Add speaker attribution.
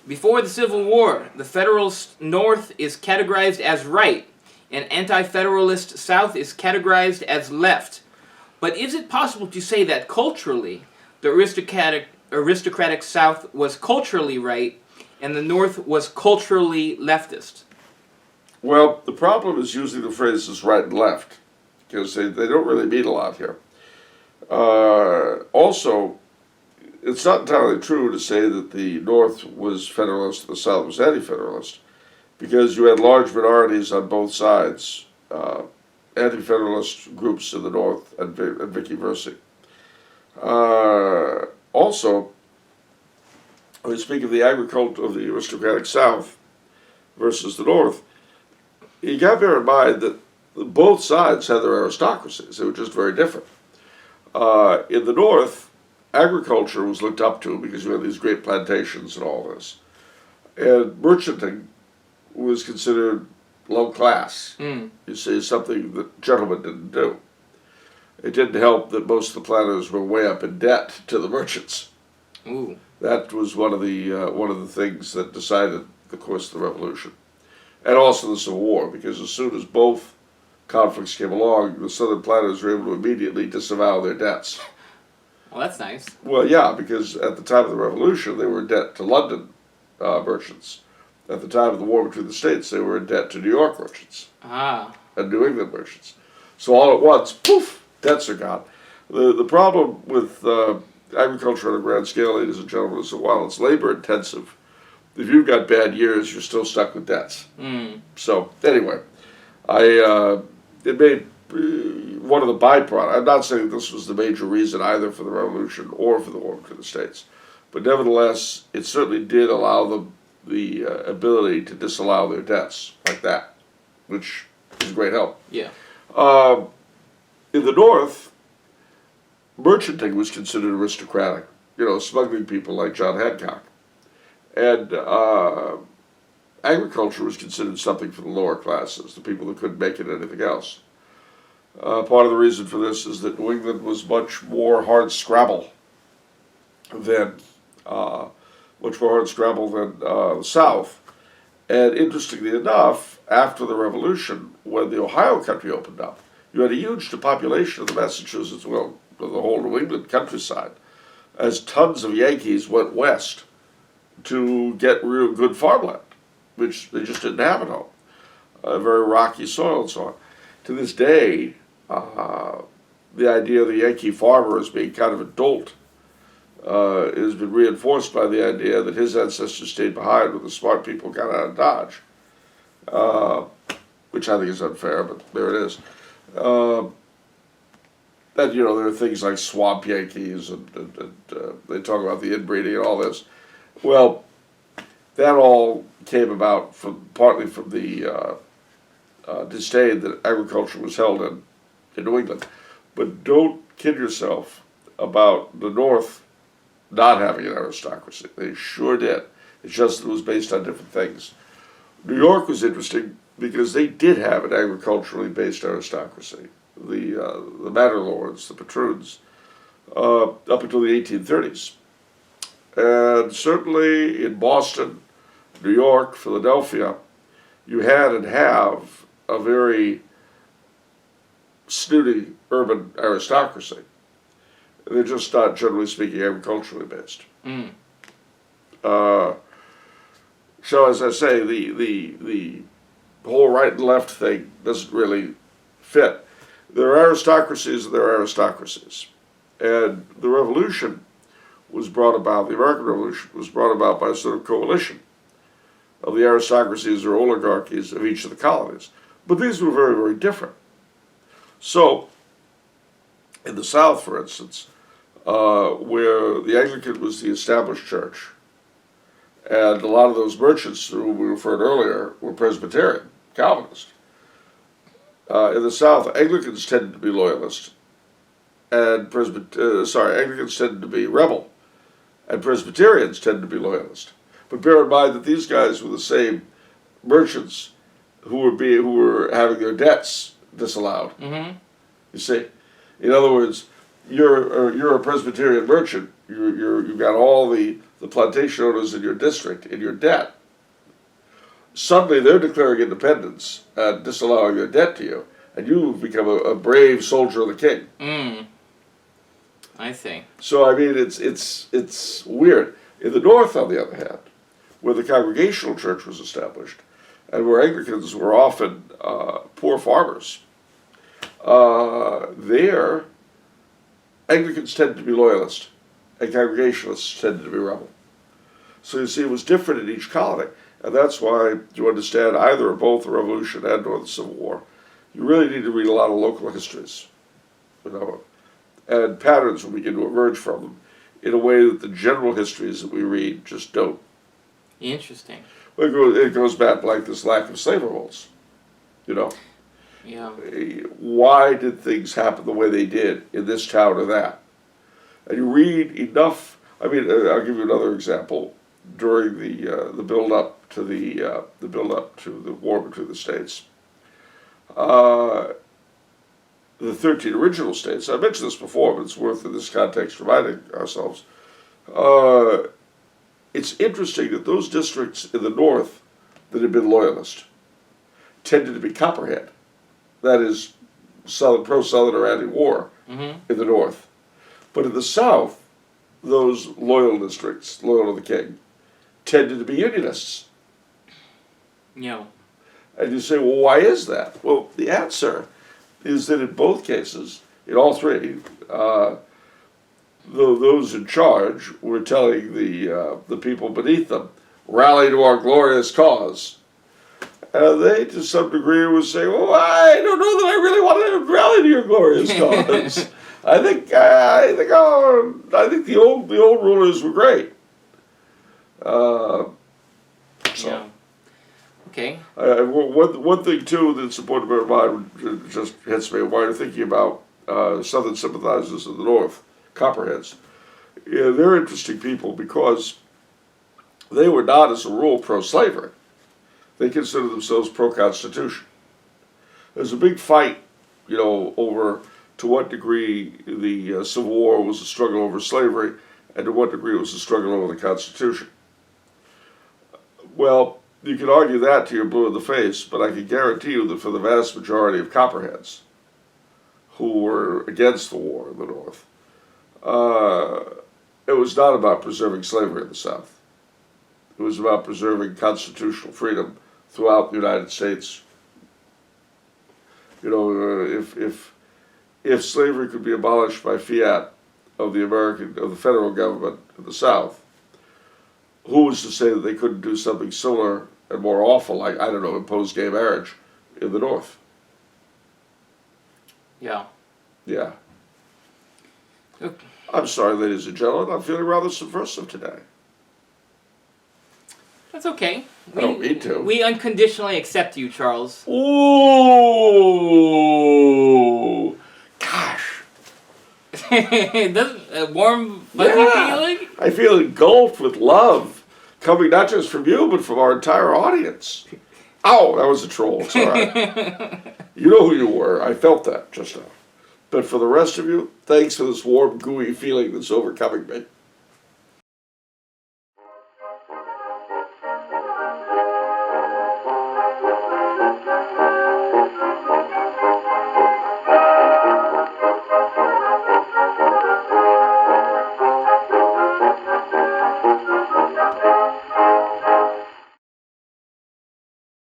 Speaker 1: Before the Civil War, the Federalist North is categorized as right, and anti-Federalist South is categorized as left. But is it possible to say that culturally, the aristocratic South was culturally right, and the North was culturally leftist?
Speaker 2: Well, the problem is using the phrases right and left, because they don't really mean a lot here. Also, it's not entirely true to say that the North was Federalist and the South was anti-Federalist, because you had large minorities on both sides, anti-Federalist groups in the North and vice versa. Also, when we speak of the agriculture of the aristocratic South versus the North, you got to bear in mind that both sides had their aristocracies. They were just very different. In the North, agriculture was looked up to because you had these great plantations and all this. And merchanting was considered low class. You see, something that gentlemen didn't do. It didn't help that most of the planters were way up in debt to the merchants.
Speaker 1: Ooh.
Speaker 2: That was one of the things that decided the course of the Revolution. And also the Civil War, because as soon as both conflicts came along, the Southern planters were able to immediately disavow their debts.
Speaker 1: Well, that's nice.
Speaker 2: Well, yeah, because at the time of the Revolution, they were in debt to London merchants. At the time of the war between the states, they were in debt to New York merchants and New England merchants. So all at once, poof, debts are gone. The problem with agriculture on a grand scale, ladies and gentlemen, is that while it's labor intensive, if you've got bad years, you're still stuck with debts. So anyway, it made one of the byproducts. I'm not saying this was the major reason either for the Revolution or for the war between the states, but nevertheless, it certainly did allow them the ability to disallow their debts like that, which is a great help.
Speaker 1: Yeah.
Speaker 2: In the North, merchanting was considered aristocratic. You know, smuggling people like John Hancock. And agriculture was considered something for the lower classes, the people who couldn't make it anything else. Part of the reason for this is that New England was much more hardscrabble than the South. And interestingly enough, after the Revolution, when the Ohio country opened up, you had a huge depopulation of the Massachusetts, well, the whole New England countryside, as tons of Yankees went west to get real good farmland, which they just didn't have at home. Very rocky soil and so on. To this day, the idea of the Yankee farmer as being kind of a dolt has been reinforced by the idea that his ancestors stayed behind when the smart people got out of Dodge, which I think is unfair, but there it is. And, you know, there are things like swamp Yankees, and they talk about the inbreeding and all this. Well, that all came about partly from the disdain that agriculture was held in New England. But don't kid yourself about the North not having an aristocracy. They sure did. It's just that it was based on different things. New York was interesting because they did have an agriculturally based aristocracy. The manor lords, the patroons, up until the 1830s. And certainly in Boston, New York, Philadelphia, you had and have a very snooty urban aristocracy. They're just not, generally speaking, agriculturally based. So as I say, the whole right and left thing doesn't really fit. There are aristocracies and there are aristocracies. And the revolution was brought about, the American Revolution was brought about by a sort of coalition of the aristocracies or oligarchies of each of the colonies. But these were very, very different. So, in the South, for instance, where the Anglican was the established church, and a lot of those merchants whom we referred earlier were Presbyterian, Calvinist. In the South, Anglicans tended to be loyalist, and Anglicans tended to be rebel, and Presbyterians tended to be loyalist. But bear in mind that these guys were the same merchants who were having their debts disallowed. You see, in other words, you're a Presbyterian merchant. You've got all the the plantation owners in your district in your debt. Suddenly they're declaring independence and disallowing their debt to you, and you've become a brave soldier of the king.
Speaker 1: I see.
Speaker 2: So I mean, it's weird. In the North, on the other hand, where the Congregational Church was established, and where Anglicans were often poor farmers, there Anglicans tended to be loyalist, and Congregationalists tended to be rebel. So you see, it was different in each colony, and that's why to understand either or both the Revolution and or the Civil War, you really need to read a lot of local histories, and patterns will begin to emerge from them in a way that the general histories that we read just don't.
Speaker 1: Interesting.
Speaker 2: Well, it goes back like this lack of slave revolts,
Speaker 1: Yeah.
Speaker 2: Why did things happen the way they did in this town or that? And you read enough. I mean, I'll give you another example. During the build up to the war between the states, the 13 original states. I mentioned this before, but it's worth in this context reminding ourselves. It's interesting that those districts in the North that had been loyalist tended to be Copperhead. That is, pro-Southern or anti-war in the North. But in the South, those loyal districts, loyal to the king, tended to be Unionists.
Speaker 1: Yeah.
Speaker 2: And you say, well, why is that? Well, the answer is that in both cases, in all three, those in charge were telling the people beneath them, rally to our glorious cause. And they, to some degree, would say, well, I don't know that I really want to rally to your glorious cause. I think the old rulers were great.
Speaker 1: Yeah. Okay.
Speaker 2: One thing too that's important to bear in mind, just hits me while you're thinking about Southern sympathizers in the North, Copperheads. Yeah, they're interesting people because they were not, as a rule, pro-slavery. They considered themselves pro-Constitution. There's a big fight, over to what degree the Civil War was a struggle over slavery and to what degree it was a struggle over the Constitution. Well, you can argue that till you're blue in the face, but I can guarantee you that for the vast majority of Copperheads who were against the war in the North, it was not about preserving slavery in the South. It was about preserving constitutional freedom throughout the United States. If slavery could be abolished by fiat of the federal government in the South, who was to say that they couldn't do something similar and more awful, like, I don't know, impose gay marriage in the North?
Speaker 1: Yeah.
Speaker 2: Yeah.
Speaker 1: Okay.
Speaker 2: I'm sorry, ladies and gentlemen, I'm feeling rather subversive today.
Speaker 1: That's okay.
Speaker 2: I don't mean to.
Speaker 1: We unconditionally accept you, Charles.
Speaker 2: Ooh! Gosh.
Speaker 1: Doesn't a warm, fuzzy feeling?
Speaker 2: I feel engulfed with love, coming not just from you, but from our entire audience. Ow, that was a troll. It's all right. You know who you were. I felt that just now. But for the rest of you, thanks for this warm, gooey feeling that's overcoming me.